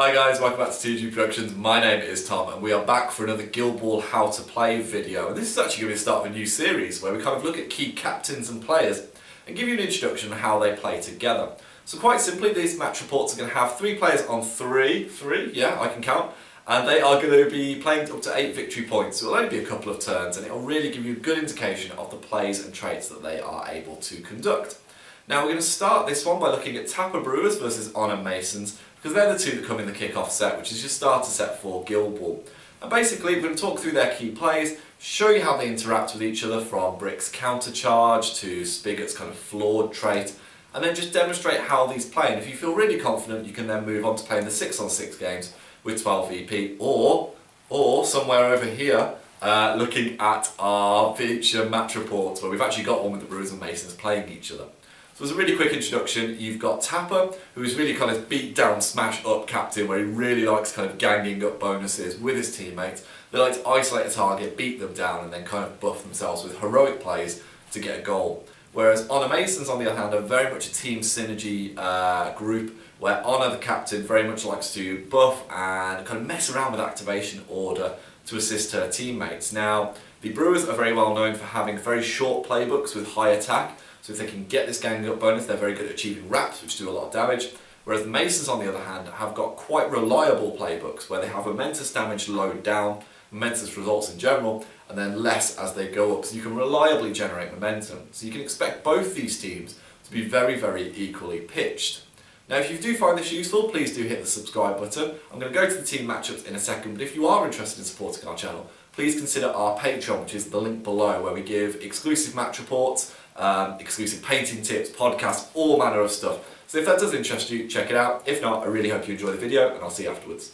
Hi guys, welcome back to 2G Productions. My name is Tom and we are back for another Guildball How to Play video. And this is actually going to be the start of a new series where we kind of look at key captains and players and give you an introduction on how they play together. So quite simply, these match reports are going to have 3 players on three, yeah, I can count, and they are going to be playing up to 8 victory points. So it'll only be a couple of turns and it'll really give you a good indication of the plays and traits that they are able to conduct. Now we're going to start this one by looking at Tapper Brewers versus Honor Masons, because they're the two that come in the Kickoff set, which is your starter set for Guildball. And basically we're going to talk through their key plays, show you how they interact with each other from Brick's counter charge to Spigot's kind of flawed trait, and then just demonstrate how these play. And if you feel really confident, you can then move on to playing the 6-on-6 games with 12 VP, or somewhere over here, looking at our feature match reports, where we've actually got one with the Brewers and Masons playing each other. So as a really quick introduction, you've got Tapper, who is really kind of beat down, smash up captain, where he really likes kind of ganging up bonuses with his teammates. They like to isolate a target, beat them down, and then kind of buff themselves with heroic plays to get a goal. Whereas Honor Masons, on the other hand, are very much a team synergy group, where Honor, the captain, very much likes to buff and kind of mess around with activation order to assist her teammates. Now, the Brewers are very well known for having very short playbooks with high attack. So if they can get this ganging up bonus, they're very good at achieving wraps, which do a lot of damage. Whereas the Masons, on the other hand, have got quite reliable playbooks, where they have momentous damage load down, momentous results in general, and then less as they go up. So you can reliably generate momentum. So you can expect both these teams to be very, very equally pitched. Now, if you do find this useful, please do hit the subscribe button. I'm going to go to the team matchups in a second, but if you are interested in supporting our channel, please consider our Patreon, which is the link below, where we give exclusive match reports, exclusive painting tips, podcasts, all manner of stuff. So if that does interest you, check it out. If not, I really hope you enjoy the video, and I'll see you afterwards.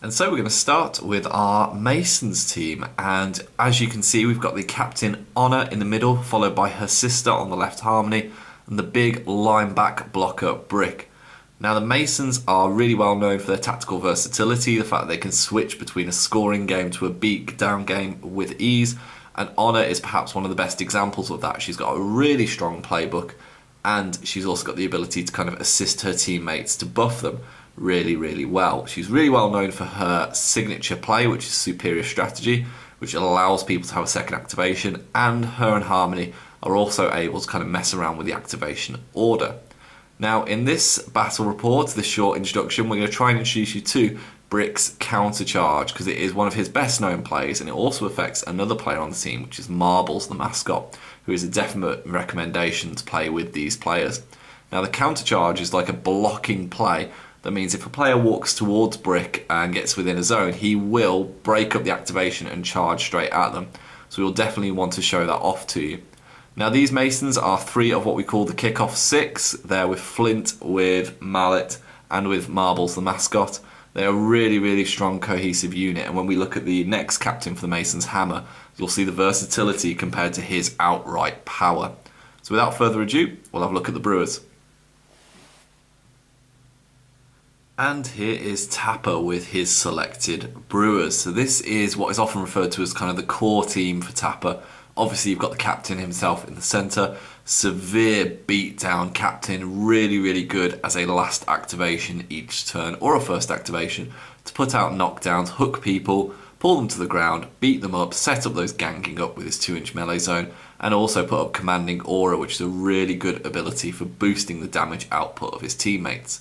And so we're going to start with our Masons team, and as you can see, we've got the captain Honor in the middle, followed by her sister on the left, Harmony, and the big line back blocker Brick. Now, the Masons are really well known for their tactical versatility, the fact that they can switch between a scoring game to a beat down game with ease, and Honor is perhaps one of the best examples of that. She's got a really strong playbook, and she's also got the ability to kind of assist her teammates to buff them really, really well. She's really well known for her signature play, which is superior strategy, which allows people to have a second activation, and her and Harmony are also able to kind of mess around with the activation order. Now, in this battle report, this short introduction, we're going to try and introduce you to Brick's counter charge, because it is one of his best known plays, and it also affects another player on the team, which is Marbles, the mascot, who is a definite recommendation to play with these players. Now, the counter charge is like a blocking play. That means if a player walks towards Brick and gets within a zone, he will break up the activation and charge straight at them. So we'll definitely want to show that off to you. Now, these Masons are 3 of what we call the Kickoff 6. They're with Flint, with Mallet, and with Marbles, the mascot. They're a really, really strong, cohesive unit. And when we look at the next captain for the Masons, Hammer, you'll see the versatility compared to his outright power. So without further ado, we'll have a look at the Brewers. And here is Tapper with his selected Brewers. So this is what is often referred to as kind of the core team for Tapper. Obviously, you've got the captain himself in the centre. Severe beatdown captain, really, really good as a last activation each turn, or a first activation, to put out knockdowns, hook people, pull them to the ground, beat them up, set up those ganging up with his 2-inch melee zone, and also put up commanding aura, which is a really good ability for boosting the damage output of his teammates.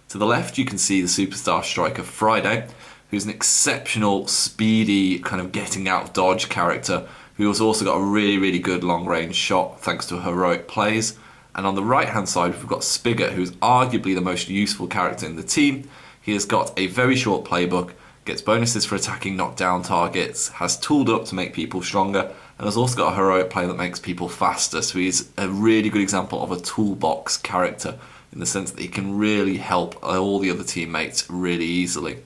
To the left, you can see the superstar striker Friday, who's an exceptional, speedy, kind of getting out of dodge character, who has also got a really, really good long-range shot thanks to heroic plays. And on the right-hand side, we've got Spigot, who's arguably the most useful character in the team. He has got a very short playbook, gets bonuses for attacking knockdown targets, has tooled up to make people stronger, and has also got a heroic play that makes people faster. So he's a really good example of a toolbox character, in the sense that he can really help all the other teammates really easily.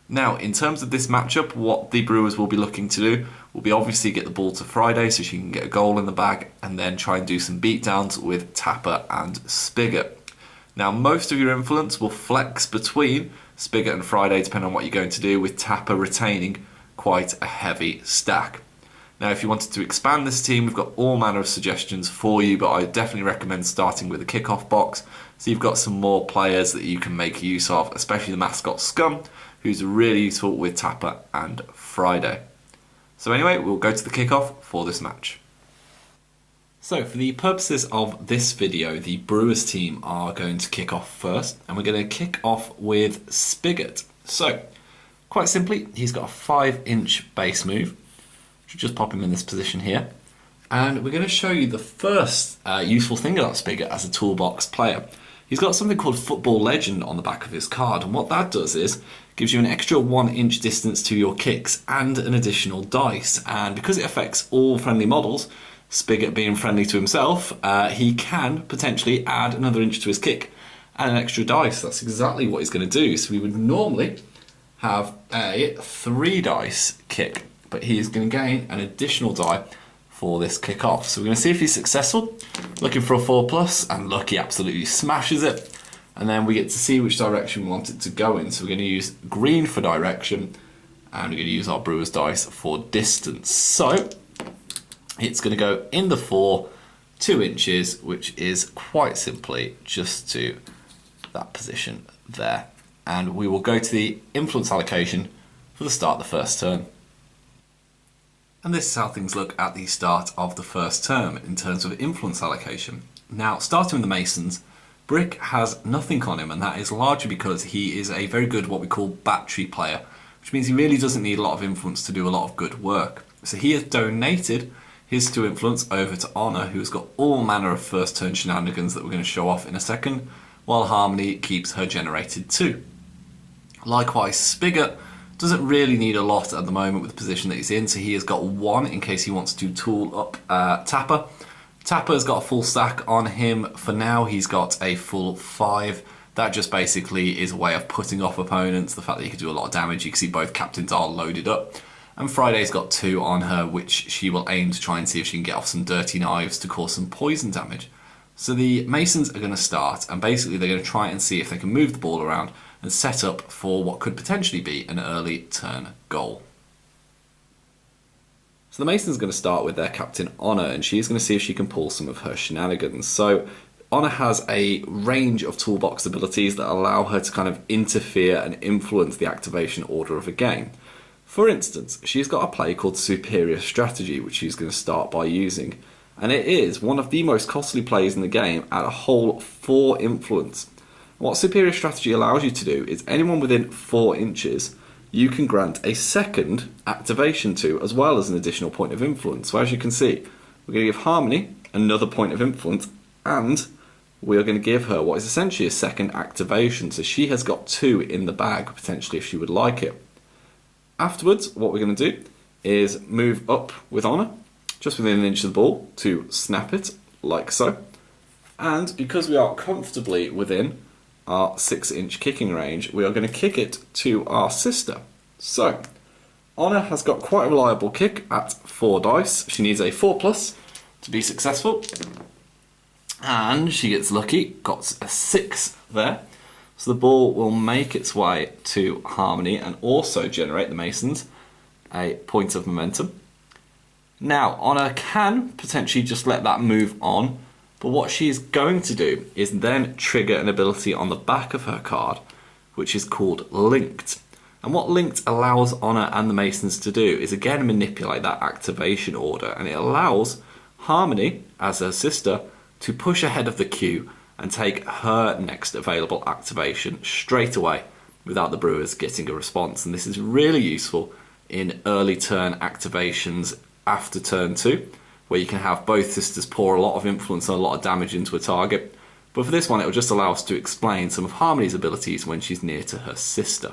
Now, in terms of this matchup, what the Brewers will be looking to do will be obviously get the ball to Friday so she can get a goal in the bag, and then try and do some beatdowns with Tapper and Spigot. Now, most of your influence will flex between Spigot and Friday, depending on what you're going to do, with Tapper retaining quite a heavy stack. Now, if you wanted to expand this team, we've got all manner of suggestions for you, but I definitely recommend starting with a Kickoff box, So you've got some more players that you can make use of, especially the mascot Scum, who's really useful with Tapper and Friday. So anyway, we'll go to the kickoff for this match. So for the purposes of this video, the Brewers team are going to kick off first, and we're going to kick off with Spigot. So, quite simply, he's got a 5-inch base move. Should just pop him in this position here. And we're going to show you the first useful thing about Spigot as a toolbox player. He's got something called Football Legend on the back of his card, and what that does is gives you an extra 1-inch distance to your kicks and an additional dice. And because it affects all friendly models, Spigot being friendly to himself, he can potentially add another inch to his kick and an extra dice. That's exactly what he's going to do. So we would normally have a 3-dice kick, but he is going to gain an additional die for this kick off. So we're going to see if he's successful. Looking for a 4+, and look, he absolutely smashes it. And then we get to see which direction we want it to go in. So we're going to use green for direction, and we're going to use our Brewers dice for distance. So it's going to go in the 4, 2 inches, which is quite simply just to that position there. And we will go to the influence allocation for the start of the first turn. And this is how things look at the start of the first term in terms of influence allocation. Now, starting with the Masons, Brick has nothing on him, and that is largely because he is a very good what we call battery player, which means he really doesn't need a lot of influence to do a lot of good work. So he has donated his 2 influence over to Honor, who's got all manner of first turn shenanigans that we're going to show off in a second, while Harmony keeps her generated 2. Likewise, Spigot doesn't really need a lot at the moment with the position that he's in, so he has got 1 in case he wants to tool up Tapper. Tapper's got a full stack on him. For now, he's got a full 5. That just basically is a way of putting off opponents, the fact that he can do a lot of damage. You can see both captains are loaded up. And Friday's got 2 on her, which she will aim to try and see if she can get off some dirty knives to cause some poison damage. So the Masons are going to start, and basically they're going to try and see if they can move the ball around and set up for what could potentially be an early turn goal. So the Masons are going to start with their captain Honor, and she's going to see if she can pull some of her shenanigans. So Honor has a range of toolbox abilities that allow her to kind of interfere and influence the activation order of a game. For instance, she's got a play called Superior Strategy, which she's going to start by using. And it is one of the most costly plays in the game at a whole 4 influence. What Superior Strategy allows you to do is anyone within 4 inches, you can grant a second activation to, as well as an additional point of influence. So as you can see, we're going to give Harmony another point of influence, and we are going to give her what is essentially a second activation. So she has got 2 in the bag, potentially, if she would like it. Afterwards, what we're going to do is move up with Honor, just within 1 inch of the ball, to snap it, like so. And because we are comfortably within our 6-inch kicking range, we are going to kick it to our sister. So, Honor has got quite a reliable kick at 4 dice. She needs a 4+ to be successful. And she gets lucky, got a 6 there. So the ball will make its way to Harmony and also generate the Masons a point of momentum. Now, Honor can potentially just let that move on, but what she's going to do is then trigger an ability on the back of her card, which is called Linked. And what Linked allows Honor and the Masons to do is again manipulate that activation order, and it allows Harmony, as her sister, to push ahead of the queue and take her next available activation straight away without the Brewers getting a response. And this is really useful in early turn activations after turn 2, where you can have both sisters pour a lot of influence and a lot of damage into a target. But for this one, it will just allow us to explain some of Harmony's abilities when she's near to her sister.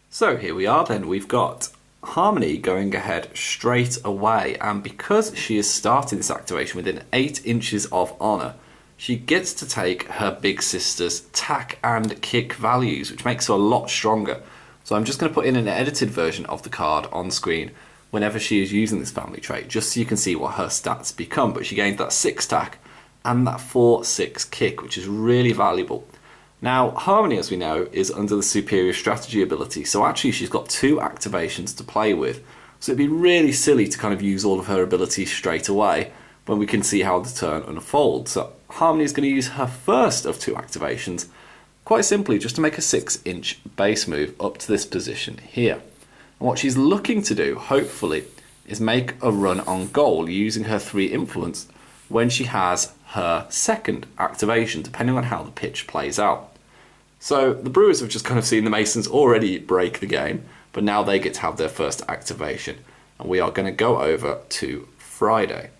So here we are then, we've got Harmony going ahead straight away, and because she is starting this activation within 8 inches of Honor, she gets to take her big sister's tack and kick values, which makes her a lot stronger. So I'm just going to put in an edited version of the card on screen whenever she is using this family trait, just so you can see what her stats become. But she gains that 6 tack and that 4-6 kick, which is really valuable. Now, Harmony, as we know, is under the Superior Strategy ability, so actually she's got 2 activations to play with. So it'd be really silly to kind of use all of her abilities straight away when we can see how the turn unfolds. So Harmony is going to use her first of 2 activations, quite simply just to make a 6-inch base move up to this position here. And what she's looking to do, hopefully, is make a run on goal using her 3 influence when she has her second activation, depending on how the pitch plays out. So the Brewers have just kind of seen the Masons already break the game, but now they get to have their first activation. And we are going to go over to Friday.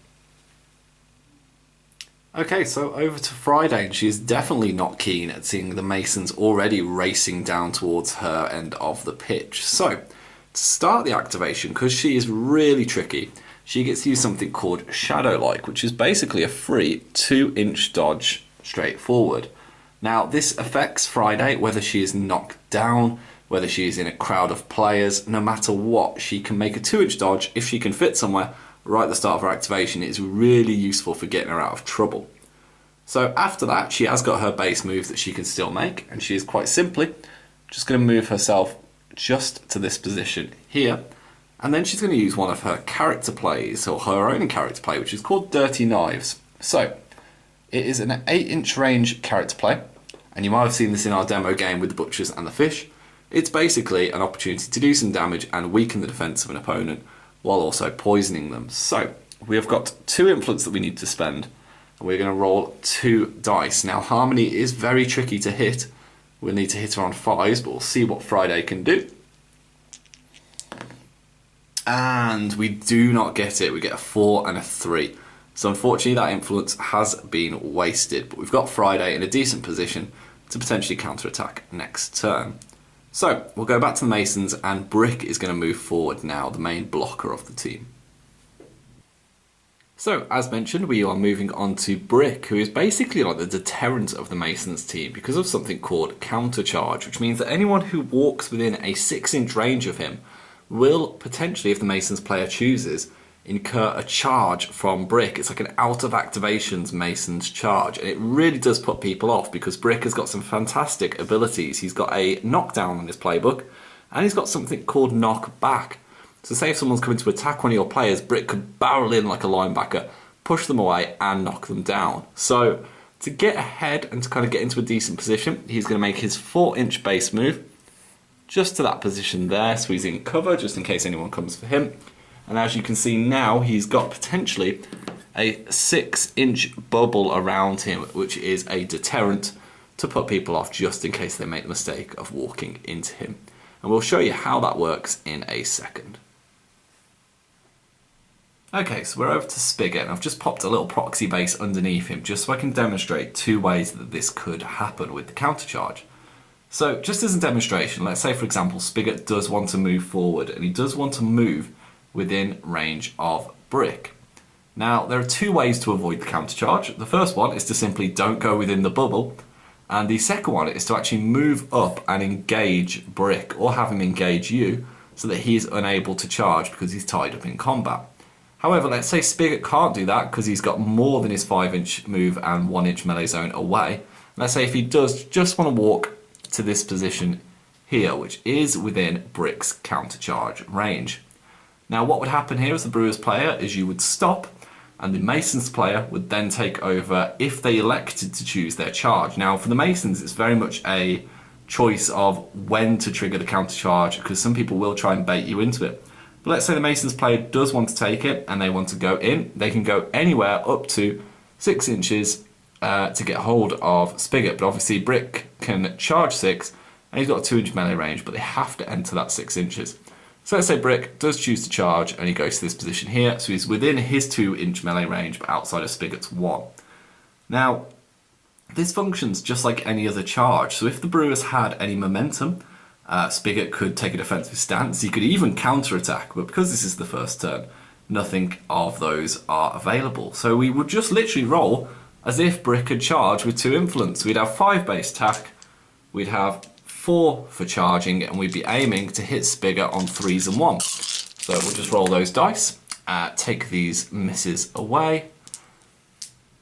Okay, so over to Friday, and she is definitely not keen at seeing the Masons already racing down towards her end of the pitch. So, to start the activation, because she is really tricky, she gets to use something called Shadow-like, which is basically a free 2-inch dodge straight forward. Now, this affects Friday, whether she is knocked down, whether she is in a crowd of players, no matter what, she can make a 2-inch dodge if she can fit somewhere right at the start of her activation. It's really useful for getting her out of trouble. So after that, she has got her base move that she can still make, and she is quite simply just going to move herself just to this position here, and then she's going to use one of her character plays, or her own character play, which is called Dirty Knives. So it is an 8-inch range character play, and you might have seen this in our demo game with the Butchers and the Fish. It's basically an opportunity to do some damage and weaken the defense of an opponent while also poisoning them. So we have got 2 influence that we need to spend, and we're going to roll 2 dice. Now Harmony is very tricky to hit. We'll need to hit her on 5s, but we'll see what Friday can do. And we do not get it. We get a 4 and a 3. So unfortunately that influence has been wasted, but we've got Friday in a decent position to potentially counter-attack next turn. So we'll go back to the Masons, and Brick is going to move forward now, the main blocker of the team. So as mentioned, we are moving on to Brick, who is basically like the deterrent of the Masons team because of something called counter charge, which means that anyone who walks within a 6-inch range of him will potentially, if the Masons player chooses, incur a charge from Brick. It's like an out of activations Masons charge, and it really does put people off because Brick has got some fantastic abilities. He's got a knockdown on his playbook, and he's got something called knock back. So say if someone's coming to attack one of your players, Brick could barrel in like a linebacker, push them away and knock them down. So to get ahead and to kind of get into a decent position, he's going to make his 4-inch base move just to that position there, so he's in cover just in case anyone comes for him. And as you can see now, he's got potentially a 6-inch bubble around him, which is a deterrent to put people off just in case they make the mistake of walking into him. And we'll show you how that works in a second. Okay, so we're over to Spigot, and I've just popped a little proxy base underneath him just so I can demonstrate 2 ways that this could happen with the counter charge. So just as a demonstration, let's say for example Spigot does want to move forward, and he does want to move within range of Brick. Now there are 2 ways to avoid the counter charge. The first one is to simply don't go within the bubble, and the second one is to actually move up and engage Brick, or have him engage you, so that he is unable to charge because he's tied up in combat. However, let's say Spigot can't do that because he's got more than his 5-inch move and 1-inch melee zone away. Let's say if he does just want to walk to this position here, which is within Brick's counter charge range. Now what would happen here as the Brewers player is you would stop, and the Masons player would then take over if they elected to choose their charge. Now for the Masons it's very much a choice of when to trigger the counter charge, because some people will try and bait you into it. But let's say the Masons player does want to take it and they want to go in, they can go anywhere up to 6 inches to get hold of Spigot, but obviously Brick can charge 6 and he's got a 2-inch melee range, but they have to enter that 6 inches. So let's say Brick does choose to charge and he goes to this position here, so he's within his 2-inch melee range but outside of Spigot's 1. Now this functions just like any other charge, so if the Brewers had any momentum, Spigot could take a defensive stance, he could even counter-attack, but because this is the first turn, nothing of those are available. So we would just literally roll as if Brick had charged with 2 influence. We'd have 5 base attack, we'd have 4 for charging, and we'd be aiming to hit Spigot on 3s and 1s. So we'll just roll those dice, take these misses away,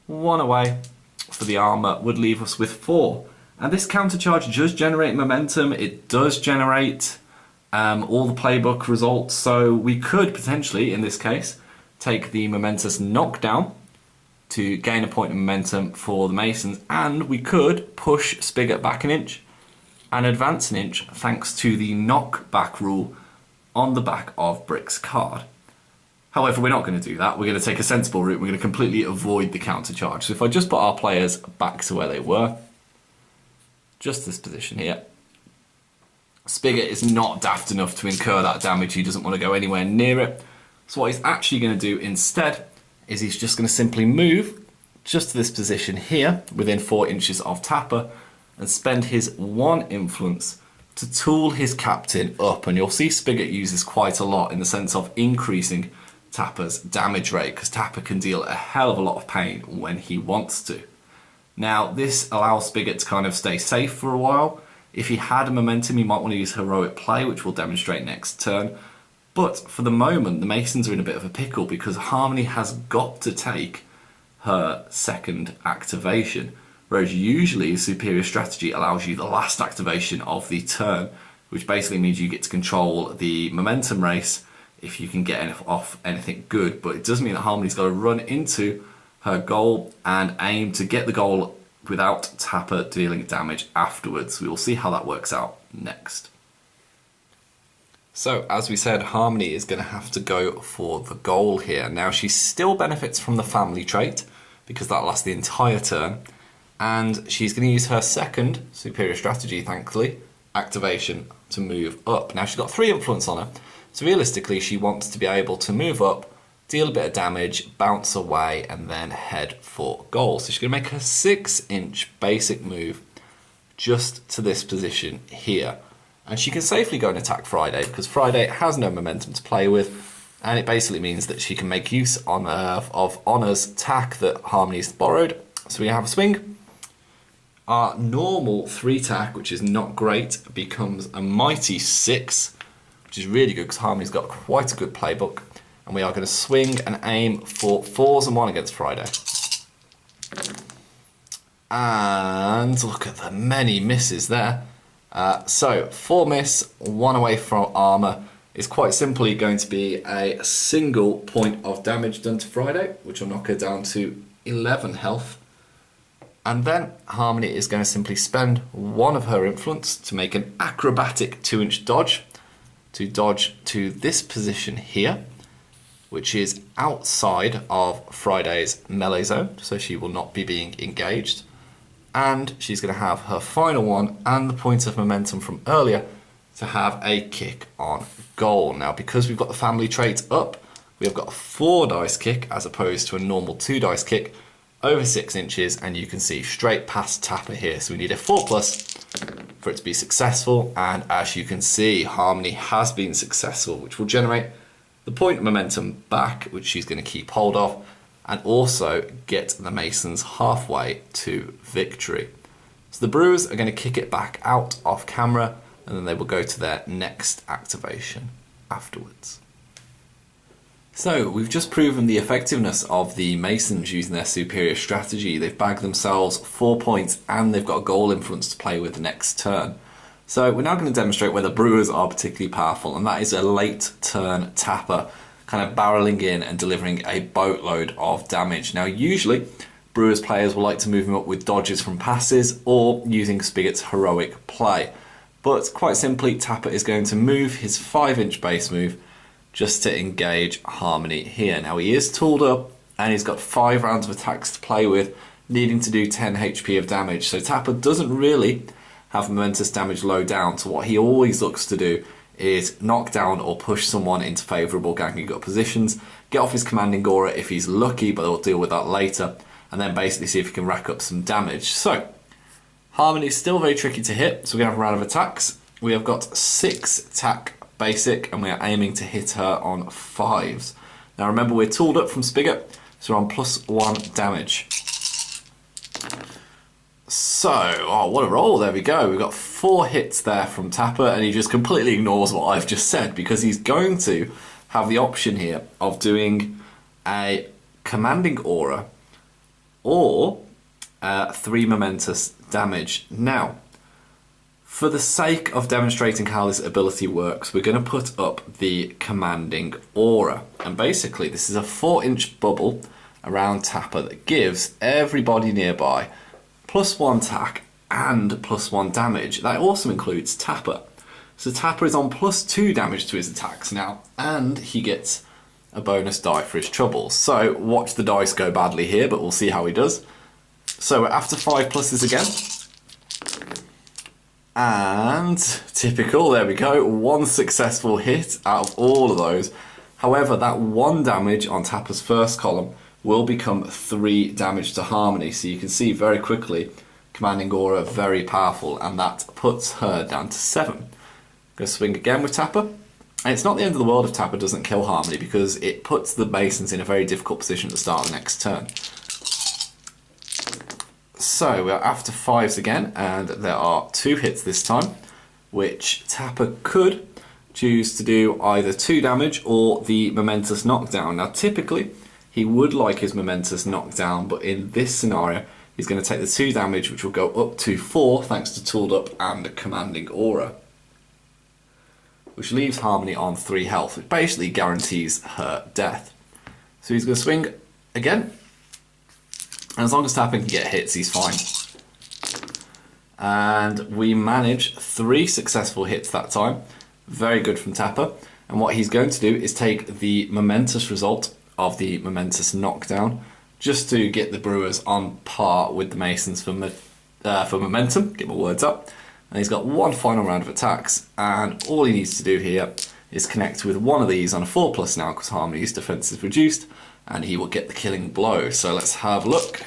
1 away for the armor would leave us with 4. And this counter charge does generate momentum, it does generate all the playbook results, so we could potentially, in this case, take the momentous knockdown, to gain a point of momentum for the Masons, and we could push Spigot back an inch and advance an inch thanks to the knockback rule on the back of Brick's card. However, we're not going to do that. We're going to take a sensible route. We're going to completely avoid the counter charge. So if I just put our players back to where they were, just this position here, Spigot is not daft enough to incur that damage. He doesn't want to go anywhere near it. So what he's actually going to do instead is he's just going to simply move just to this position here, within 4 inches of Tapper, and spend his 1 influence to tool his captain up. And you'll see Spigot uses quite a lot in the sense of increasing Tapper's damage rate, because Tapper can deal a hell of a lot of pain when he wants to. Now, this allows Spigot to kind of stay safe for a while. If he had a momentum, he might want to use heroic play, which we'll demonstrate next turn. But for the moment, the Masons are in a bit of a pickle because Harmony has got to take her second activation, whereas usually a superior strategy allows you the last activation of the turn, which basically means you get to control the momentum race if you can get off anything good. But it does mean that Harmony's got to run into her goal and aim to get the goal without Tapper dealing damage afterwards. We will see how that works out next. So, as we said, Harmony is going to have to go for the goal here. Now, she still benefits from the family trait, because that lasts the entire turn, and she's going to use her second superior strategy, thankfully, activation, to move up. Now, she's got 3 influence on her, so realistically, she wants to be able to move up, deal a bit of damage, bounce away, and then head for goal. So she's going to make her 6-inch basic move just to this position here. And she can safely go and attack Friday, because Friday has no momentum to play with, and it basically means that she can make use of Honor's tack that Harmony's borrowed. So we have a swing. Our normal 3 tack, which is not great, becomes a mighty 6, which is really good because Harmony's got quite a good playbook. And we are going to swing and aim for 4s and 1 against Friday. And look at the many misses there. So 4 miss, 1 away from armor is quite simply going to be a single point of damage done to Friday, which will knock her down to 11 health. And then Harmony is going to simply spend 1 of her influence to make an acrobatic 2-inch dodge, to dodge to this position here, which is outside of Friday's melee zone, so she will not be being engaged. And she's going to have her final one and the point of momentum from earlier to have a kick on goal. Now, because we've got the family trait up, we have got a 4 dice kick as opposed to a normal 2 dice kick over 6 inches, and you can see straight past Tapper here. So we need a 4+ for it to be successful, and as you can see, Harmony has been successful, which will generate the point of momentum back, which she's going to keep hold of, and also get the Masons halfway to victory. So the Brewers are going to kick it back out off camera, and then they will go to their next activation afterwards. So we've just proven the effectiveness of the Masons using their superior strategy. They've bagged themselves 4 points and they've got a goal influence to play with the next turn. So we're now going to demonstrate where the Brewers are particularly powerful, and that is a late turn Tapper kind of barreling in and delivering a boatload of damage. Now usually Brewers players will like to move him up with dodges from passes or using Spigot's heroic play. But quite simply, Tapper is going to move his 5-inch base move just to engage Harmony here. Now he is tooled up and he's got 5 rounds of attacks to play with, needing to do 10 HP of damage. So Tapper doesn't really have momentous damage low down, so what he always looks to do is knock down or push someone into favourable ganking up positions, get off his commanding aura if he's lucky, but we'll deal with that later, and then basically see if he can rack up some damage. So Harmony is still very tricky to hit, so we're going to have a round of attacks. We have got 6 attack basic, and we are aiming to hit her on 5s. Now remember, we're tooled up from Spigot, so we're on +1 damage. So, oh, what a roll, there we go. We've got 4 hits there from Tapper, and he just completely ignores what I've just said, because he's going to have the option here of doing a commanding aura or 3 momentous damage. Now, for the sake of demonstrating how this ability works, we're going to put up the commanding aura. And basically, this is a 4-inch bubble, around Tapper that gives everybody nearby +1 attack and +1 damage. That also includes Tapper. So Tapper is on +2 damage to his attacks now, and he gets a bonus die for his troubles. So watch the dice go badly here, but we'll see how he does. So we're after 5 pluses again. And typical, there we go, 1 successful hit out of all of those. However, that 1 damage on Tapper's first column will become 3 damage to Harmony. So you can see very quickly, Commanding Aura very powerful, and that puts her down to 7. Go swing again with Tapper. And it's not the end of the world if Tapper doesn't kill Harmony, because it puts the Masons in a very difficult position at the start of the next turn. So we're after 5s again, and there are 2 hits this time, which Tapper could choose to do either 2 damage or the Momentous Knockdown. Now typically he would like his Momentous Knockdown, but in this scenario he's going to take the 2 damage, which will go up to 4 thanks to Tooled Up and Commanding Aura, which leaves Harmony on 3 health, which basically guarantees her death. So he's going to swing again, and as long as Tapper can get hits, he's fine. And we manage 3 successful hits that time. Very good from Tapper. And what he's going to do is take the momentous result of the Momentous Knockdown, just to get the Brewers on par with the Masons for momentum. Get my words up. And he's got 1 final round of attacks, and all he needs to do here is connect with one of these on a 4+ now, because Harmony's defense is reduced, and he will get the killing blow. So let's have a look.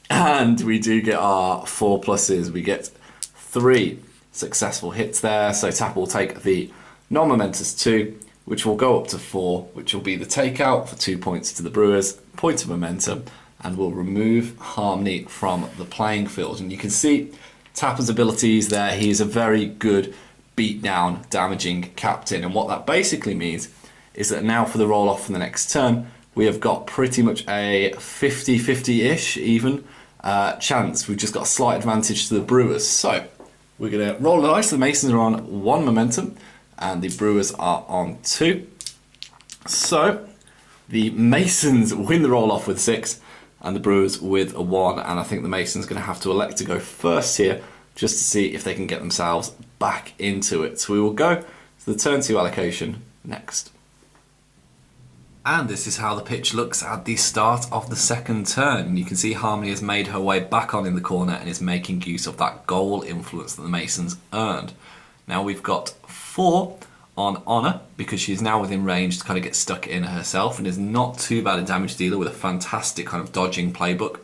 And we do get our 4 pluses. We get 3 successful hits there. So Tapper will take the non-momentous 2, which will go up to 4, which will be the takeout for 2 points to the Brewers, point of momentum, and will remove Harmony from the playing field. And you can see Tapper's abilities there. He is a very good beatdown damaging captain, and what that basically means is that now for the roll off for the next turn, we have got pretty much a 50-50-ish even chance. We've just got a slight advantage to the Brewers. So we're going to roll the dice. The Masons are on 1 momentum and the Brewers are on 2. So the Masons win the roll off with 6 and the Brewers with a 1, and I think the Masons are going to have to elect to go first here just to see if they can get themselves back into it. So we will go to the turn 2 allocation next. And this is how the pitch looks at the start of the second turn. You can see Harmony has made her way back on in the corner and is making use of that goal influence that the Masons earned. Now we've got 4 on Honour, because she's now within range to kind of get stuck in herself and is not too bad a damage dealer with a fantastic kind of dodging playbook.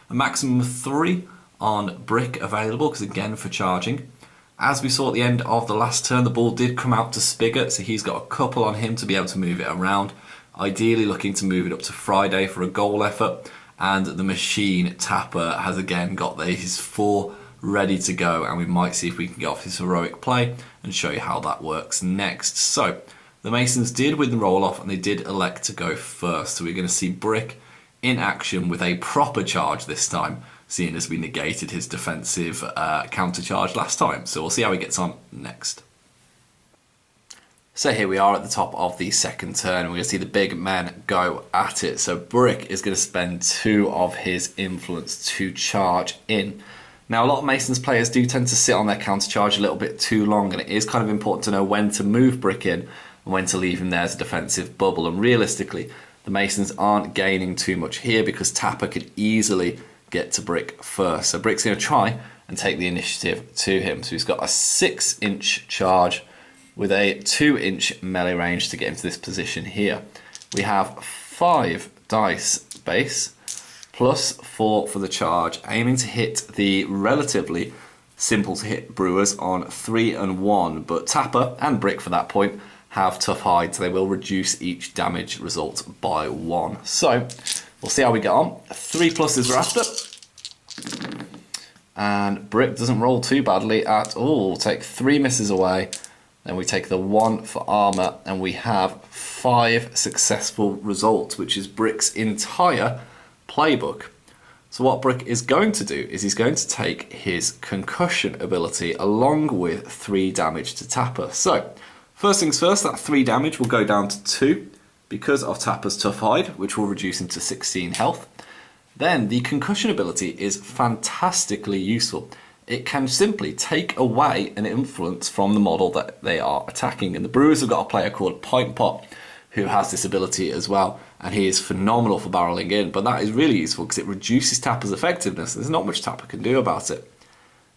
A maximum of 3 on Brick available, because again for charging. As we saw at the end of the last turn, the ball did come out to Spigot, so he's got a couple on him to be able to move it around. Ideally looking to move it up to Friday for a goal effort, and the machine Tapper has again got his 4 ready to go, and we might see if we can get off his heroic play and show you how that works next. So the Masons did win the roll off and they did elect to go first, so we're going to see Brick in action with a proper charge this time, seeing as we negated his defensive counter charge last time. So we'll see how he gets on next. So here we are at the top of the second turn, and we're going to see the big men go at it. So Brick is going to spend 2 of his influence to charge in. Now a lot of Masons players do tend to sit on their counter charge a little bit too long, and it is kind of important to know when to move Brick in and when to leave him there as a defensive bubble. And realistically, the Masons aren't gaining too much here because Tapper could easily get to Brick first. So Brick's going to try and take the initiative to him. So he's got a 6-inch charge with a 2-inch melee range to get into this position here. We have 5 dice base plus 4 for the charge, aiming to hit the relatively simple to hit Brewers on 3 and 1, but Tapper and Brick for that point have tough hides, so they will reduce each damage result by 1. So we'll see how we get on. 3 pluses we're after, and Brick doesn't roll too badly at all. We'll take 3 misses away. Then we take the 1 for armour, and we have 5 successful results, which is Brick's entire playbook. So what Brick is going to do is he's going to take his concussion ability along with 3 damage to Tapper. So first things first, that 3 damage will go down to 2. because of Tapper's Tough Hide, which will reduce him to 16 health. Then the concussion ability is fantastically useful. It can simply take away an influence from the model that they are attacking. And the Brewers have got a player called Pint Pot who has this ability as well, and he is phenomenal for barreling in. But that is really useful because it reduces Tapper's effectiveness. There's not much Tapper can do about it.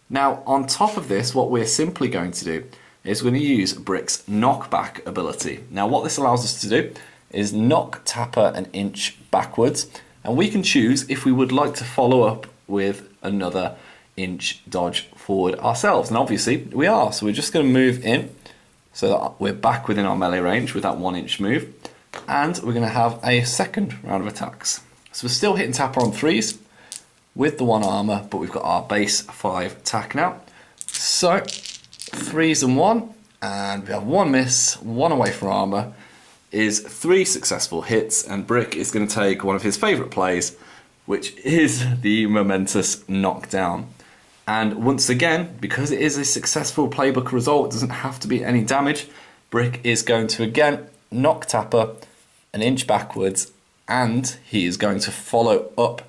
Now, on top of this, what we're simply going to do is we're going to use Brick's knockback ability. Now, what this allows us to do is knock Tapper an inch backwards, and we can choose if we would like to follow up with another inch dodge forward ourselves. And obviously, we are. So we're just going to move in so that we're back within our melee range with that 1 inch move. And we're going to have a second round of attacks. So we're still hitting Tapper on 3s with the 1 armor, but we've got our base 5 attack now. So 3s and 1, and we have 1 miss, 1 away from armor, is 3 successful hits, and Brick is going to take one of his favourite plays, which is the momentous knockdown. And once again, because it is a successful playbook result, it doesn't have to be any damage, Brick is going to again knock Tapper an inch backwards, and he is going to follow up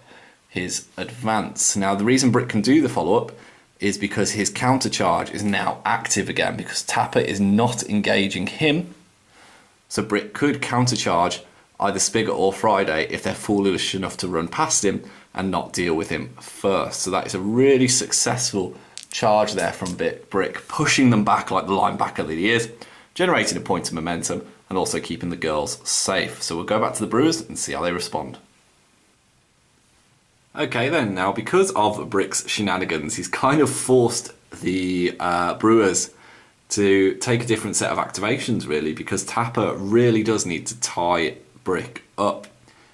his advance. Now, the reason Brick can do the follow-up is because his counter charge is now active again, because Tapper is not engaging him. So Brick could counter charge either Spigot or Friday if they're foolish enough to run past him and not deal with him first. So that is a really successful charge there from Brick, pushing them back like the linebacker that he is, generating a point of momentum and also keeping the girls safe. So we'll go back to the Brewers and see how they respond. Okay then, now because of Brick's shenanigans, he's kind of forced the Brewers to take a different set of activations really, because Tapper really does need to tie Brick up.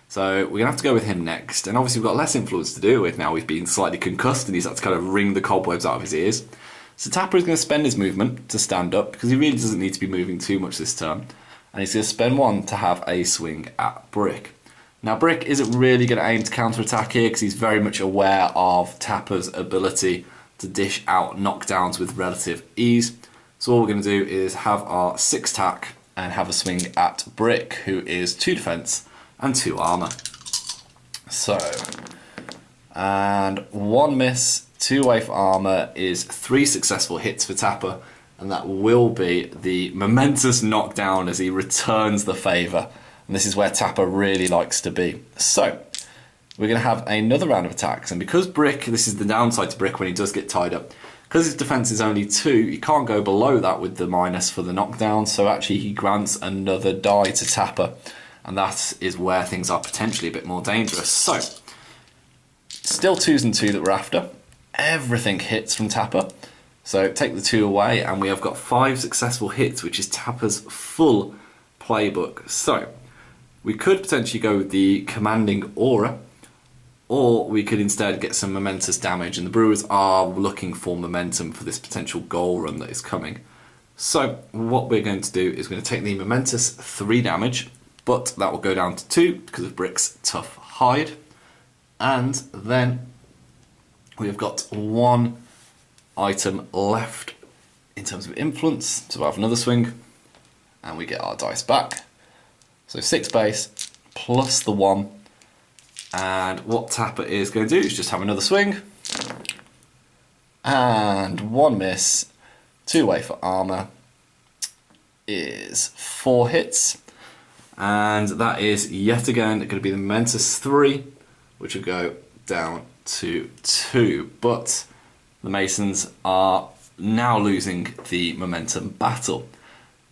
So we're going to have to go with him next, and obviously we've got less influence to do with now. We've been slightly concussed and he's had to kind of wring the cobwebs out of his ears. So Tapper is going to spend his movement to stand up, because he really doesn't need to be moving too much this turn, and he's going to spend 1 to have a swing at Brick. Now, Brick isn't really going to aim to counter-attack here because he's very much aware of Tapper's ability to dish out knockdowns with relative ease. So all we're going to do is have our 6 tack and have a swing at Brick, who is 2 defense and 2 armor. So, and 1 miss, 2 away for armor is 3 successful hits for Tapper, and that will be the momentous knockdown as he returns the favour. And this is where Tapper really likes to be. So, we're going to have another round of attacks. And because Brick, this is the downside to Brick when he does get tied up, because his defense is only 2, he can't go below that with the minus for the knockdown. So actually he grants another die to Tapper. And that is where things are potentially a bit more dangerous. So, still 2s and 2 that we're after. Everything hits from Tapper. So take the 2 away and we have got 5 successful hits, which is Tapper's full playbook. So, we could potentially go with the commanding aura, or we could instead get some momentous damage, and the Brewers are looking for momentum for this potential goal run that is coming. So what we're going to do is we're going to take the momentous 3 damage, but that will go down to 2 because of Brick's tough hide, and then we've got 1 item left in terms of influence, so we'll have another swing, and we get our dice back. So 6 base, plus the 1, and what Tapper is going to do is just have another swing, and 1 miss, 2 away for armor, is 4 hits, and that is yet again going to be the momentous 3, which will go down to 2, but the Masons are now losing the momentum battle.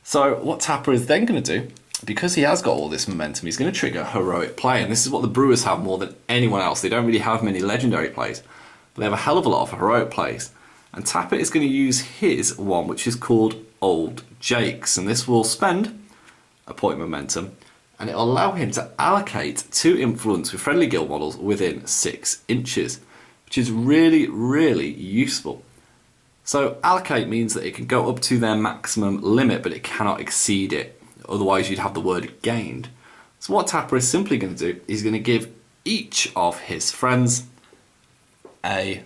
So what Tapper is then going to do, because he has got all this momentum, he's going to trigger heroic play, and this is what the Brewers have more than anyone else. They don't really have many legendary plays, but they have a hell of a lot of heroic plays. And Tapper is going to use his one, which is called Old Jake's, and this will spend a point of momentum, and it will allow him to allocate 2 influence with friendly guild models within 6 inches, which is really, really useful. So allocate means that it can go up to their maximum limit, but it cannot exceed it. Otherwise you'd have the word gained. So what Tapper is simply going to do, is going to give each of his friends a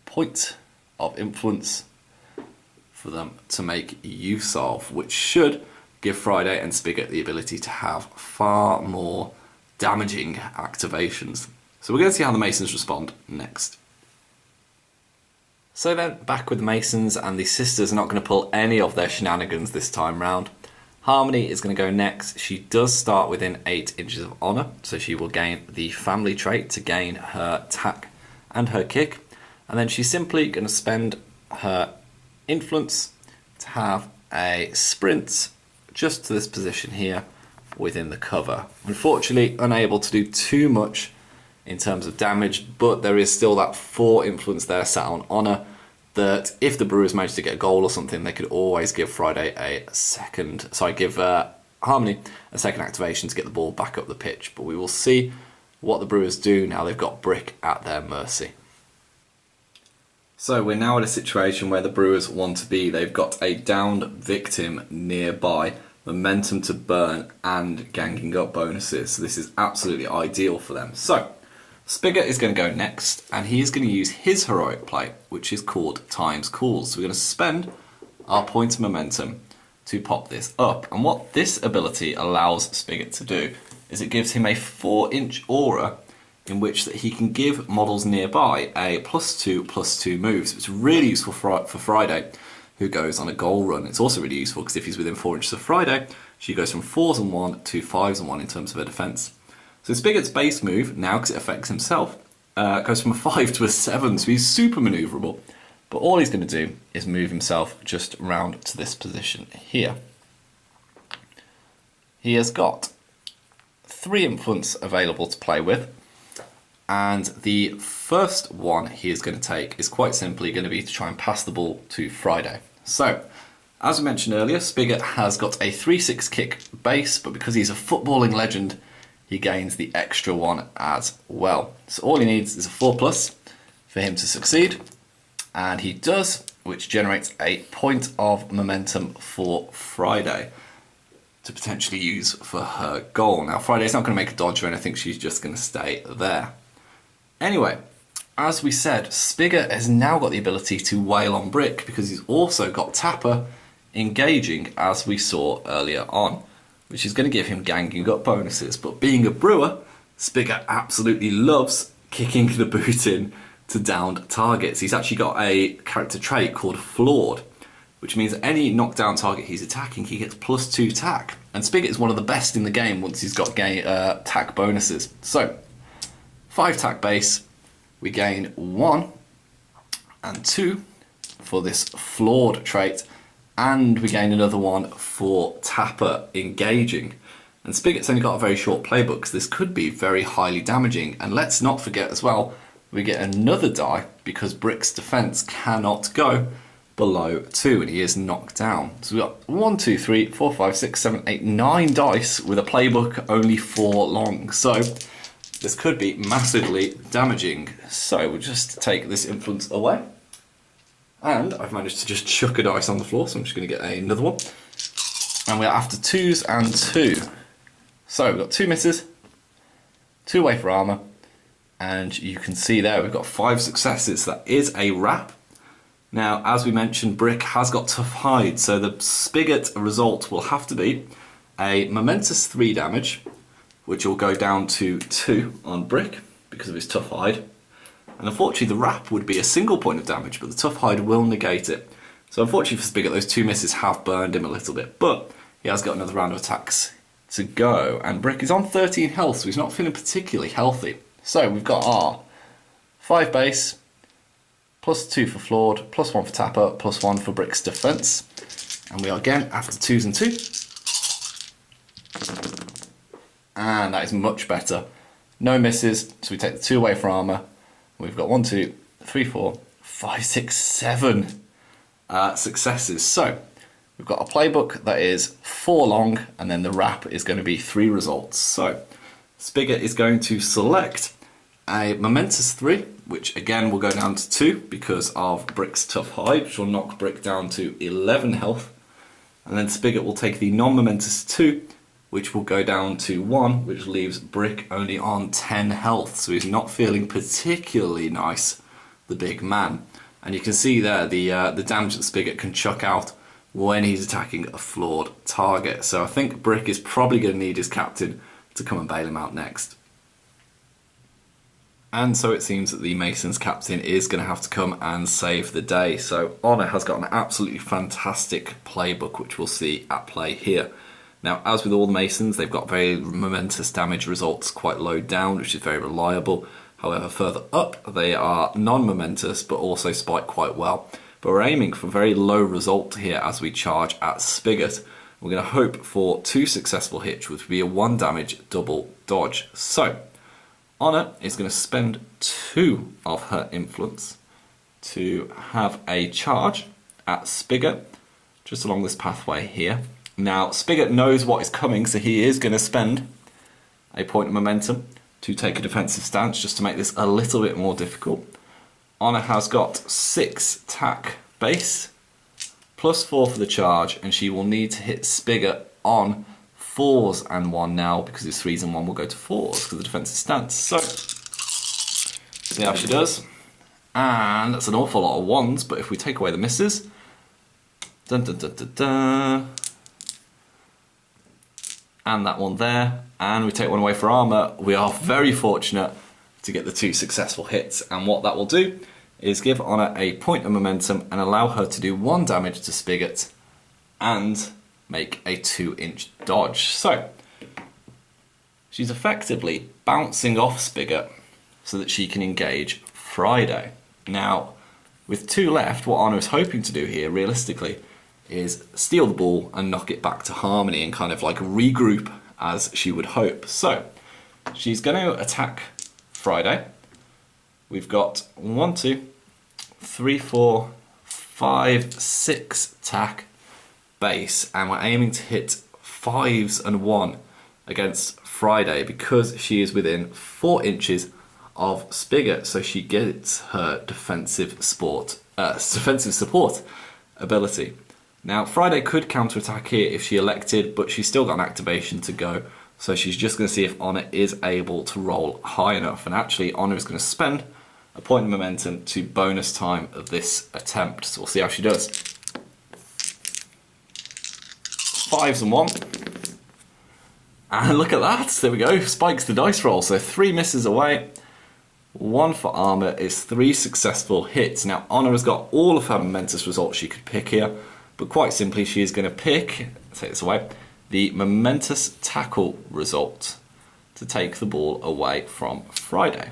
point of influence for them to make use of, which should give Friday and Spigot the ability to have far more damaging activations. So we're going to see how the Masons respond next. So then, back with the Masons, and the sisters are not going to pull any of their shenanigans this time round. Harmony is going to go next. She does start within 8 inches of honour, so she will gain the family trait to gain her tack and her kick. And then she's simply going to spend her influence to have a sprint just to this position here within the cover. Unfortunately, unable to do too much in terms of damage, but there is still that 4 influence there sat on honour that if the Brewers manage to get a goal or something, they could always give Harmony a second activation to get the ball back up the pitch. But we will see what the Brewers do now they've got Brick at their mercy. So we're now at a situation where the Brewers want to be. They've got a downed victim nearby, momentum to burn, and ganging up bonuses. So this is absolutely ideal for them. So Spigot is going to go next, and he is going to use his heroic play, which is called Times Calls. So we're going to spend our point of momentum to pop this up. And what this ability allows Spigot to do is it gives him a 4-inch aura in which that he can give models nearby a +2/+2 moves. It's really useful for Friday, who goes on a goal run. It's also really useful because if he's within 4 inches of Friday, she goes from 4s and 1 to 5s and 1 in terms of her defence. So Spigot's base move, now because it affects himself, goes from a 5 to a 7, so he's super manoeuvrable. But all he's going to do is move himself just round to this position here. He has got 3 influence available to play with, and the first one he is going to take is quite simply going to be to try and pass the ball to Friday. So, as I mentioned earlier, Spigot has got a 3/6 kick base, but because he's a footballing legend, he gains the extra one as well. So all he needs is a 4+ for him to succeed, and he does, which generates a point of momentum for Friday to potentially use for her goal. Now Friday's not going to make a dodge or anything, she's just going to stay there. Anyway, as we said, Spigot has now got the ability to wail on Brick because he's also got Tapper engaging, as we saw earlier on, which is going to give him ganging up bonuses. But being a Brewer, Spigot absolutely loves kicking the boot in to downed targets. He's actually got a character trait called Flawed, which means that any knockdown target he's attacking, he gets +2 tack. And Spigot is one of the best in the game once he's got tack bonuses. So, 5 tack base, we gain 1 and 2 for this Flawed trait, and we gain another one for Tapper engaging. And Spigot's only got a very short playbook, so this could be very highly damaging. And let's not forget as well, we get another die because Brick's defense cannot go below 2, and he is knocked down. So we've got 1, 2, 3, 4, 5, 6, 7, 8, 9 dice with a playbook only 4 long. So this could be massively damaging. So we'll just take this influence away. And I've managed to just chuck a dice on the floor, so I'm just going to get another one. And we're after 2s and 2. So we've got 2 misses, 2 away for armour, and you can see there we've got 5 successes. That is a wrap. Now, as we mentioned, Brick has got Tough Hide, so the Spigot result will have to be a momentous 3 damage, which will go down to 2 on Brick because of his Tough Hide. And unfortunately the wrap would be a single point of damage, but the Tough Hide will negate it. So unfortunately for Spigot, those 2 misses have burned him a little bit, but he has got another round of attacks to go. And Brick is on 13 health, so he's not feeling particularly healthy. So we've got our 5 base, +2 for Flawed, +1 for Tapper, +1 for Brick's defense. And we are again after 2s and 2. And that is much better. No misses, so we take the 2 away for armour. We've got 1, 2, 3, 4, 5, 6, 7 successes. So we've got a playbook that is 4 long, and then the wrap is going to be 3 results. So Spigot is going to select a momentous 3, which again will go down to 2 because of Brick's Tough Hide, which will knock Brick down to 11 health. And then Spigot will take the non-momentous 2, which will go down to 1, which leaves Brick only on 10 health. So he's not feeling particularly nice, the big man. And you can see there the damage that Spigot can chuck out when he's attacking a flawed target. So I think Brick is probably going to need his captain to come and bail him out next. And so it seems that the Masons captain is going to have to come and save the day. So Honor has got an absolutely fantastic playbook, which we'll see at play here. Now, as with all the Masons, they've got very momentous damage results quite low down, which is very reliable. However, further up, they are non-momentous, but also spike quite well. But we're aiming for very low result here as we charge at Spigot. We're going to hope for 2 successful hits, which would be a 1 damage double dodge. So, Honor is going to spend 2 of her influence to have a charge at Spigot, just along this pathway here. Now, Spigot knows what is coming, so he is going to spend a point of momentum to take a defensive stance, just to make this a little bit more difficult. Honor has got 6 tack base, plus 4 for the charge, and she will need to hit Spigot on 4s and 1 now, because his 3s and 1 will go to 4s for the defensive stance. So, see how she does. And that's an awful lot of 1s, but if we take away the misses, dun, dun, dun, dun, dun, and that one there, and we take 1 away for armor, we are very fortunate to get the 2 successful hits. And what that will do is give Honor a point of momentum and allow her to do 1 damage to Spigot and make a 2-inch dodge. So, she's effectively bouncing off Spigot so that she can engage Friday. Now, with 2 left, what Honor is hoping to do here, realistically, is steal the ball and knock it back to Harmony and kind of like regroup as she would hope. So, she's going to attack Friday. We've got 1, 2, 3, 4, 5, 6 tack base, and we're aiming to hit 5s and 1 against Friday because she is within 4 inches of Spigot, so she gets her defensive support ability. Now, Friday could counterattack here if she elected, but she's still got an activation to go, so she's just going to see if Honor is able to roll high enough. And actually, Honor is going to spend a point of momentum to bonus time of this attempt, so we'll see how she does. 5s and 1. And look at that, there we go, spikes the dice roll, so 3 misses away. 1 for armor is 3 successful hits. Now, Honor has got all of her momentous results she could pick here, but quite simply, she is going to pick, take this away, the momentous tackle result to take the ball away from Friday.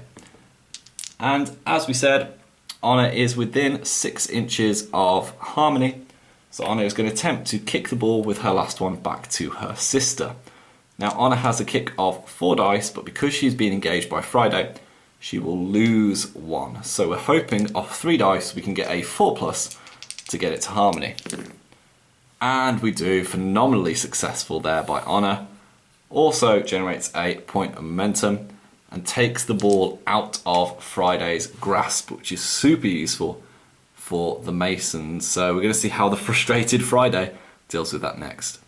And as we said, Honor is within 6 inches of Harmony, so Honor is going to attempt to kick the ball with her last one back to her sister. Now, Honor has a kick of 4 dice, but because she's been engaged by Friday, she will lose 1. So we're hoping off 3 dice we can get a 4+ to get it to Harmony. And we do, phenomenally successful there by Honor. Also generates a point of momentum and takes the ball out of Friday's grasp, which is super useful for the Masons. So we're going to see how the frustrated Friday deals with that next.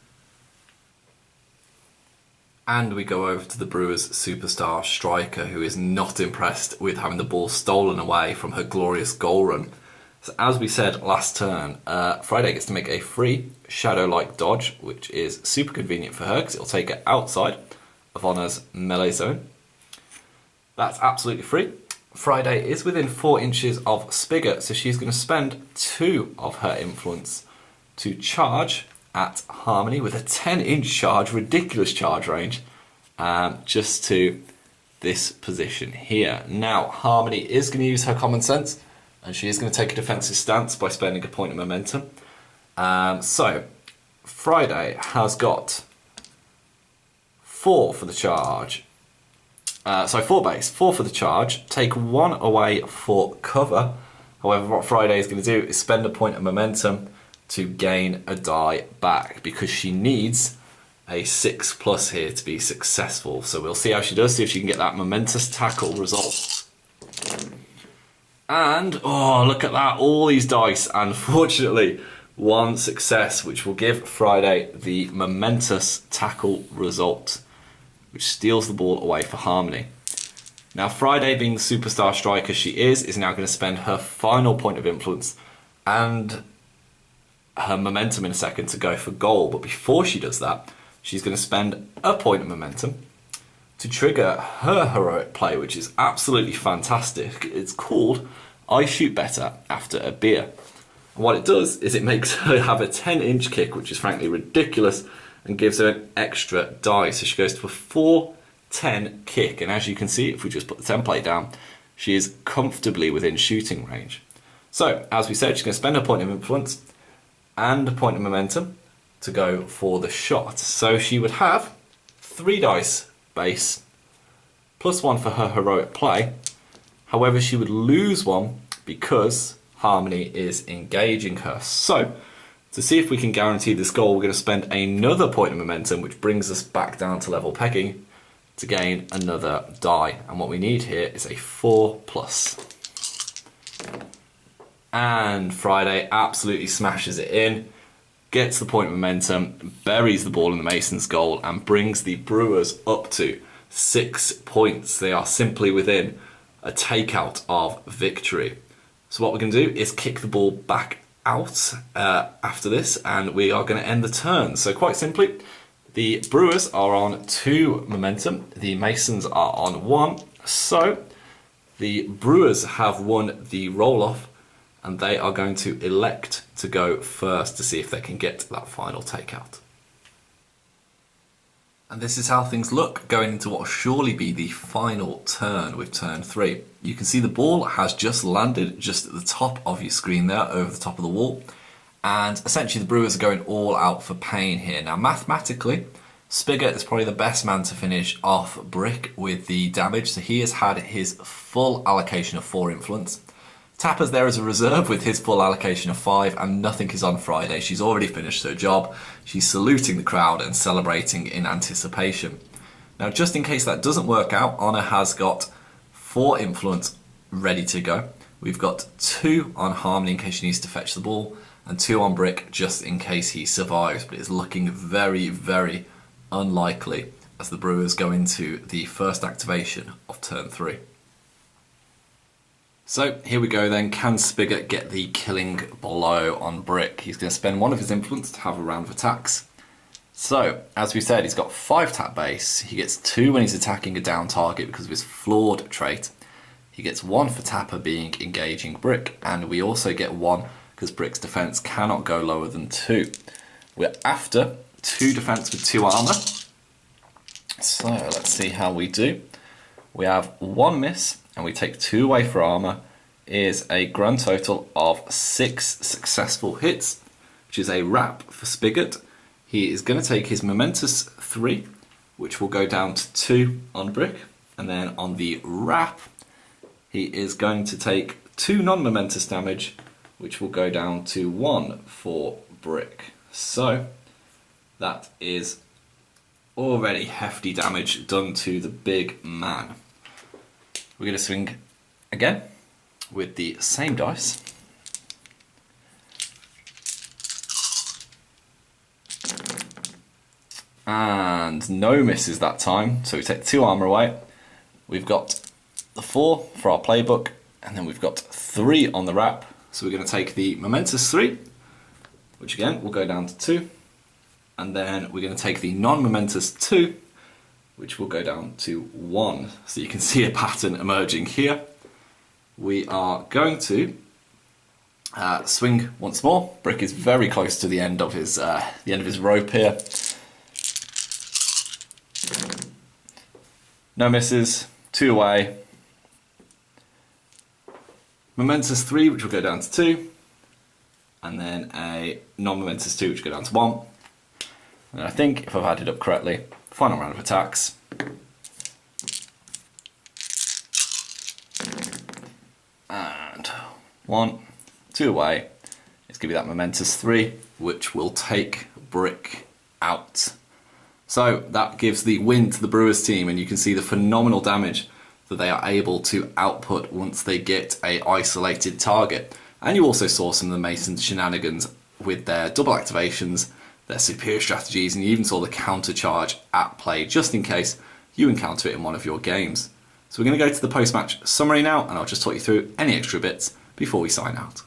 And we go over to the Brewers' superstar striker, who is not impressed with having the ball stolen away from her glorious goal run. So as we said last turn, Friday gets to make a free shadow-like dodge, which is super convenient for her because it'll take her outside of Honor's melee zone. That's absolutely free. Friday is within 4 inches of Spigot, so she's going to spend 2 of her influence to charge at Harmony with a 10-inch charge, ridiculous charge range, just to this position here. Now, Harmony is going to use her common sense, and she is going to take a defensive stance by spending a point of momentum. So, Friday has got 4 for the charge. 4 base, 4 for the charge, take 1 away for cover. However, what Friday is going to do is spend a point of momentum to gain a die back because she needs a 6+ here to be successful. So we'll see how she does, see if she can get that momentous tackle result. And, oh, look at that, all these dice. Unfortunately, 1 success, which will give Friday the momentous tackle result, which steals the ball away for Harmony. Now, Friday, being the superstar striker she is now going to spend her final point of influence and her momentum in a second to go for goal, but before she does that, she's going to spend a point of momentum to trigger her heroic play, which is absolutely fantastic. It's called I Shoot Better After a Beer. And what it does is it makes her have a 10-inch kick, which is frankly ridiculous, and gives her an extra die. So she goes to a 4-10 kick, and as you can see, if we just put the template down, she is comfortably within shooting range. So, as we said, she's going to spend a point of influence and a point of momentum to go for the shot. So she would have 3 dice base, plus 1 for her heroic play. However, she would lose 1 because Harmony is engaging her. So, to see if we can guarantee this goal, we're going to spend another point of momentum, which brings us back down to level pegging to gain another die. And what we need here is a 4+. And Friday absolutely smashes it in, gets the point of momentum, buries the ball in the Masons' goal, and brings the Brewers up to 6 points. They are simply within a takeout of victory. So what we're going to do is kick the ball back out after this, and we are going to end the turn. So quite simply, the Brewers are on 2 momentum, the Masons are on 1. So the Brewers have won the roll-off, and they are going to elect to go first to see if they can get that final takeout. And this is how things look going into what will surely be the final turn with turn 3. You can see the ball has just landed just at the top of your screen there, over the top of the wall. And essentially the Brewers are going all out for pain here. Now mathematically, Spigot is probably the best man to finish off Brick with the damage. So he has had his full allocation of 4 influence. Tapper's there as a reserve with his full allocation of 5, and nothing is on Friday. She's already finished her job. She's saluting the crowd and celebrating in anticipation. Now, just in case that doesn't work out, Honor has got 4 influence ready to go. We've got 2 on Harmony in case she needs to fetch the ball, and 2 on Brick just in case he survives. But it's looking very, very unlikely as the Brewers go into the first activation of turn 3. So here we go then. Can Spigot get the killing blow on Brick? He's going to spend 1 of his influence to have a round of attacks. So, as we said, he's got 5 tap base. He gets 2 when he's attacking a down target because of his flawed trait. He gets 1 for Tapper being engaging Brick, and we also get 1 because Brick's defense cannot go lower than 2. We're after 2 defense with 2 armor. So let's see how we do. We have 1 miss, and we take 2 away for armor, is a grand total of 6 successful hits, which is a wrap for Spigot. He is going to take his momentous 3, which will go down to 2 on Brick, and then on the wrap, he is going to take 2 non-momentous damage, which will go down to 1 for Brick. So that is already hefty damage done to the big man. We're going to swing again with the same dice. And no misses that time, so we take 2 armor away. We've got the 4 for our playbook, and then we've got 3 on the wrap. So we're going to take the momentous 3, which again will go down to 2. And then we're going to take the non-momentous 2, which will go down to 1. So you can see a pattern emerging here. We are going to swing once more. Brick is very close to the end of his rope here. No misses, 2 away. Momentous 3, which will go down to 2. And then a non-momentous 2, which will go down to 1. And I think, if I've added up correctly, final round of attacks. And 1, 2 away. It's going to be that momentous 3, which will take Brick out. So that gives the win to the Brewers team, and you can see the phenomenal damage that they are able to output once they get a isolated target. And you also saw some of the Masons' shenanigans with their double activations, their superior strategies, and you even saw the counter charge at play just in case you encounter it in one of your games. So we're going to go to the post-match summary now, and I'll just talk you through any extra bits before we sign out.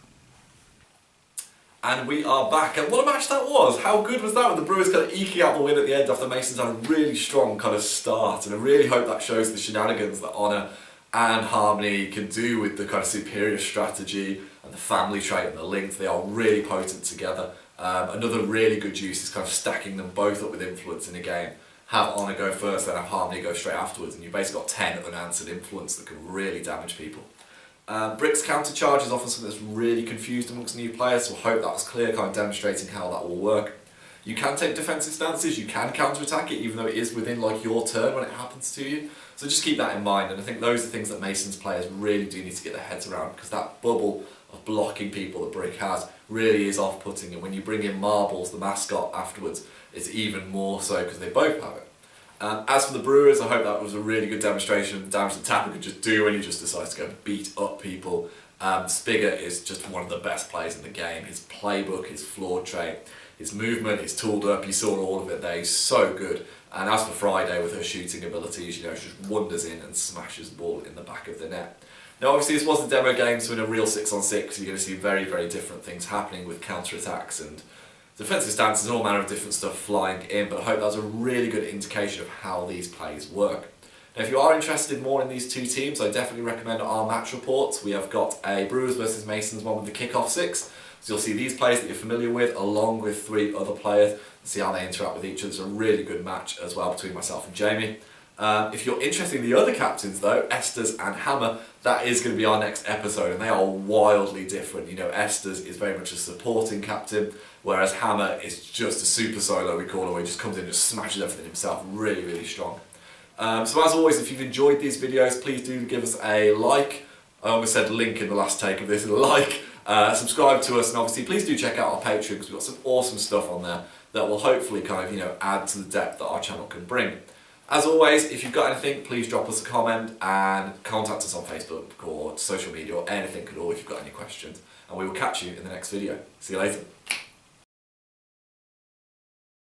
And we are back, and what a match that was! How good was that, with the Brewers kind of eking out the win at the end after Masons had a really strong kind of start, and I really hope that shows the shenanigans that Honour and Harmony can do with the kind of superior strategy and the family trait and the link. They are really potent together. Another really good use is kind of stacking them both up with influence in a game. Have Honour go first, then have Harmony go straight afterwards, and you've basically got 10 unanswered influence that can really damage people. Brick's counter-charge is often something that's really confused amongst new players, so I hope that was clear, kind of demonstrating how that will work. You can take defensive stances, you can counter-attack it, even though it is within like your turn when it happens to you. So just keep that in mind, and I think those are things that Masons players really do need to get their heads around, because that bubble of blocking people that Brick has really is off-putting, and when you bring in Marbles, the mascot, afterwards, it's even more so because they both have it. As for the Brewers, I hope that was a really good demonstration of the damage that Tapper could just do when he just decides to go beat up people. Spigot is just one of the best players in the game. His playbook, his floor trait, his movement, he's tooled up, you saw all of it there, he's so good. And as for Friday, with her shooting abilities, you know, she just wanders in and smashes the ball in the back of the net. Now obviously this was a demo game, so in a real 6-on-6 you're going to see very, very different things happening with counter-attacks and defensive stances and all manner of different stuff flying in, but I hope that was a really good indication of how these plays work. Now if you are interested more in these two teams, I definitely recommend our match reports. We have got a Brewers versus Masons one with the Kickoff 6, so you'll see these players that you're familiar with along with 3 other players and see how they interact with each other. It's a really good match as well between myself and Jamie. If you're interested in the other captains though, Esther's and Hammer, that is going to be our next episode, and they are wildly different. You know, Esther's is very much a supporting captain, whereas Hammer is just a super solo, we call her, where he just comes in and just smashes everything himself, really, really strong. So as always, if you've enjoyed these videos, please do give us a like. I almost said link in the last take of this, like, subscribe to us, and obviously please do check out our Patreon, because we've got some awesome stuff on there that will hopefully kind of, you know, add to the depth that our channel can bring. As always, if you've got anything, please drop us a comment and contact us on Facebook or social media or anything at all if you've got any questions. And we will catch you in the next video. See you later.